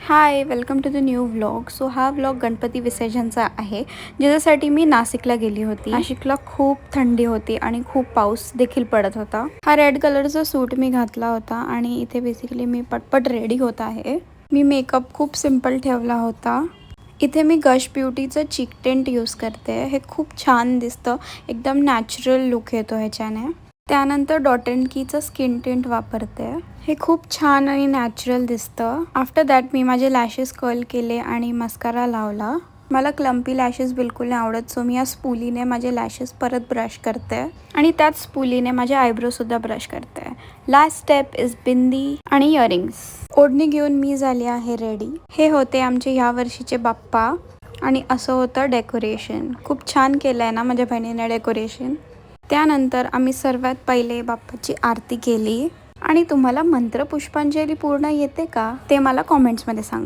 High, welcome to the new vlog. So हा vlog Ganpati विसर्जनचा आहे, ज्याच्यासाठी मी नाशिकला गेली होती. नाशिकला खूप थंडी होती आणि खूप पाऊस देखील पडत होता. हा रेड कलरचा सूट मी घातला होता आणि इथे बेसिकली मी पटपट रेडी होत आहे. मी मेकअप खूप सिम्पल ठेवला होता. इथे मी गश ब्युटीचं चीक टेंट यूज करते. हे खूप छान दिसतं, एकदम नॅचरल लुक येतो ह्याच्याने. त्यानंतर डॉट अँड कीचं स्किन टिंट वापरते. हे खूप छान आणि नॅचरल दिसतं. आफ्टर दॅट मी माझे लॅशेस कर्ल केले आणि मस्कारा लावला. मला क्लम्पी लॅशेस बिलकुल नाही आवडत, सो मी या स्पूलीने माझे लॅशेस परत ब्रश करते आणि त्याच स्पूलीने माझे आयब्रोसुद्धा ब्रश करते. लास्ट स्टेप इज बिंदी आणि इयरिंग्स. ओढणी घेऊन मी झाली आहे रेडी. हे होते आमचे ह्या वर्षीचे बाप्पा आणि असं होतं डेकोरेशन. खूप छान केलं आहे ना माझ्या बहिणीने डेकोरेशन. त्यानंतर आम्ही सर्वात पहिले बाप्पाची आरती केली. आणि तुम्हाला मंत्र पुष्पांजली पूर्ण येते का ते मला कॉमेंट्समध्ये सांगा.